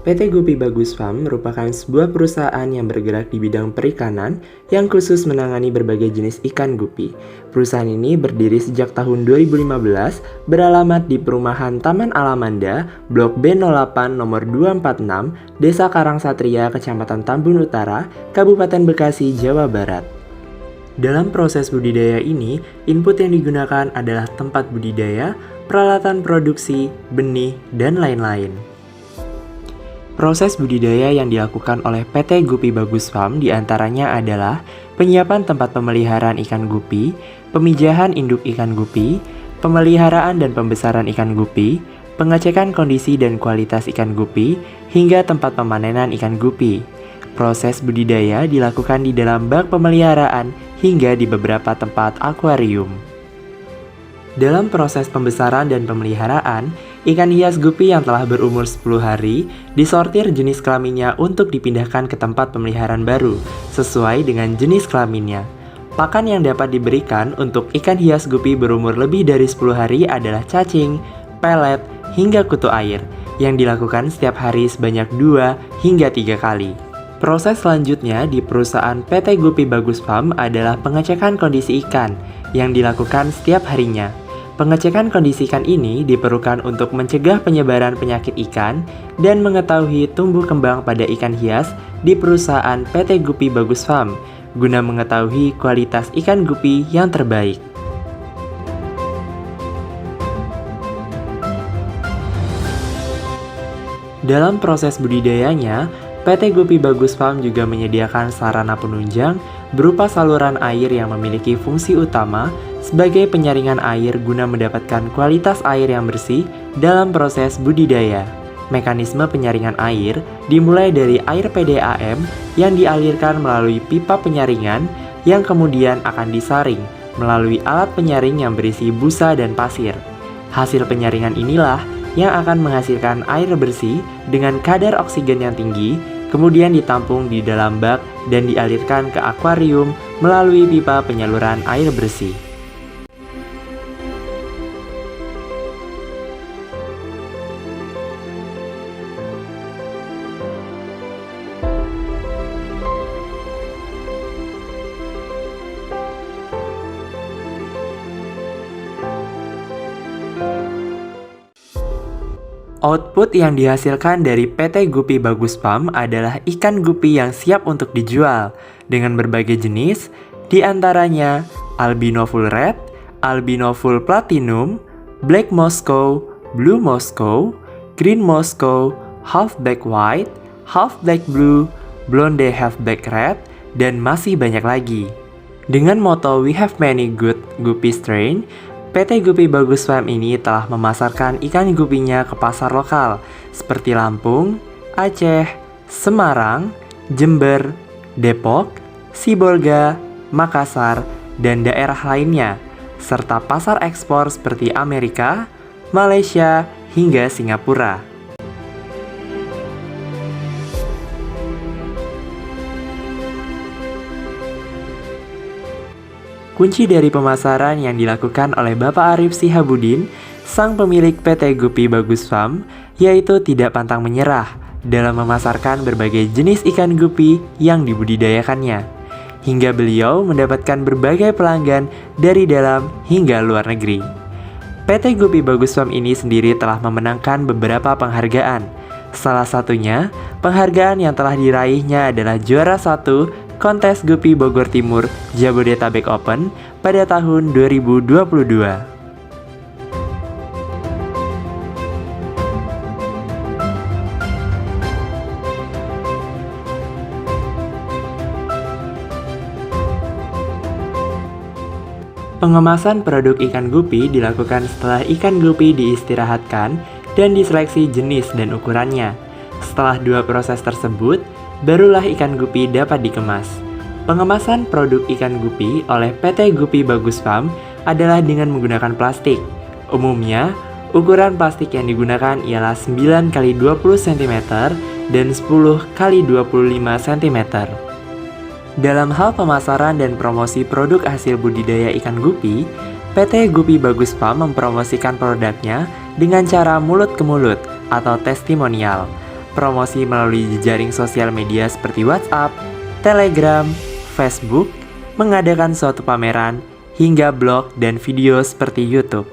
PT Gupi Bagus Farm merupakan sebuah perusahaan yang bergerak di bidang perikanan yang khusus menangani berbagai jenis ikan gupi. Perusahaan ini berdiri sejak tahun 2015, beralamat di perumahan Taman Alamanda, Blok B08 nomor 246, Desa Karangsatria, Kecamatan Tambun Utara, Kabupaten Bekasi, Jawa Barat. Dalam proses budidaya ini, input yang digunakan adalah tempat budidaya, peralatan produksi, benih, dan lain-lain. Proses budidaya yang dilakukan oleh PT Gupi Bagus Farm diantaranya adalah penyiapan tempat pemeliharaan ikan gupi, pemijahan induk ikan gupi, pemeliharaan dan pembesaran ikan gupi, pengecekan kondisi dan kualitas ikan gupi, hingga tempat pemanenan ikan gupi. Proses budidaya dilakukan di dalam bak pemeliharaan hingga di beberapa tempat akuarium. Dalam proses pembesaran dan pemeliharaan, ikan hias gupi yang telah berumur 10 hari disortir jenis kelaminnya untuk dipindahkan ke tempat pemeliharaan baru, sesuai dengan jenis kelaminnya. Pakan yang dapat diberikan untuk ikan hias gupi berumur lebih dari 10 hari adalah cacing, pelet, hingga kutu air, yang dilakukan setiap hari sebanyak 2 hingga 3 kali. Proses selanjutnya di perusahaan PT Gupi Bagus Farm adalah pengecekan kondisi ikan, yang dilakukan setiap harinya. Pengecekan kondisi ikan ini diperlukan untuk mencegah penyebaran penyakit ikan dan mengetahui tumbuh kembang pada ikan hias di perusahaan PT Gupi Bagus Farm, guna mengetahui kualitas ikan gupi yang terbaik. Dalam proses budidayanya, PT Gupi Bagus Farm juga menyediakan sarana penunjang berupa saluran air yang memiliki fungsi utama sebagai penyaringan air guna mendapatkan kualitas air yang bersih dalam proses budidaya. Mekanisme penyaringan air dimulai dari air PDAM yang dialirkan melalui pipa penyaringan yang kemudian akan disaring melalui alat penyaring yang berisi busa dan pasir. Hasil penyaringan inilah yang akan menghasilkan air bersih dengan kadar oksigen yang tinggi, kemudian ditampung di dalam bak dan dialirkan ke akuarium melalui pipa penyaluran air bersih. Output yang dihasilkan dari PT Gupi Bagus Farm adalah ikan gupi yang siap untuk dijual dengan berbagai jenis, diantaranya albino full red, albino full platinum, black Moscow, blue Moscow, green Moscow, half black white, half black blue, blonde half black red, dan masih banyak lagi. Dengan moto "We have many good guppy strain", PT Gupi Bagus Farm ini telah memasarkan ikan gupinya ke pasar lokal seperti Lampung, Aceh, Semarang, Jember, Depok, Sibolga, Makassar, dan daerah lainnya, serta pasar ekspor seperti Amerika, Malaysia, hingga Singapura. Kunci dari pemasaran yang dilakukan oleh Bapak Arif Sihabudin, sang pemilik PT Gupi Bagus Farm, yaitu tidak pantang menyerah dalam memasarkan berbagai jenis ikan gupi yang dibudidayakannya, hingga beliau mendapatkan berbagai pelanggan dari dalam hingga luar negeri. PT Gupi Bagus Farm ini sendiri telah memenangkan beberapa penghargaan. Salah satunya, penghargaan yang telah diraihnya adalah juara 1 Kontes Gupi Bogor Timur Jabodetabek Open pada tahun 2022. Pengemasan produk ikan gupi dilakukan setelah ikan gupi diistirahatkan dan diseleksi jenis dan ukurannya. Setelah 2 proses tersebut, barulah ikan gupi dapat dikemas. Pengemasan produk ikan gupi oleh PT Gupi Bagus Farm adalah dengan menggunakan plastik. Umumnya, ukuran plastik yang digunakan ialah 9x20 cm dan 10x25 cm. Dalam hal pemasaran dan promosi produk hasil budidaya ikan gupi, PT Gupi Bagus Farm mempromosikan produknya dengan cara mulut ke mulut atau testimonial. promosi melalui jejaring sosial media seperti WhatsApp, Telegram, Facebook, mengadakan suatu pameran, hingga blog dan video seperti YouTube.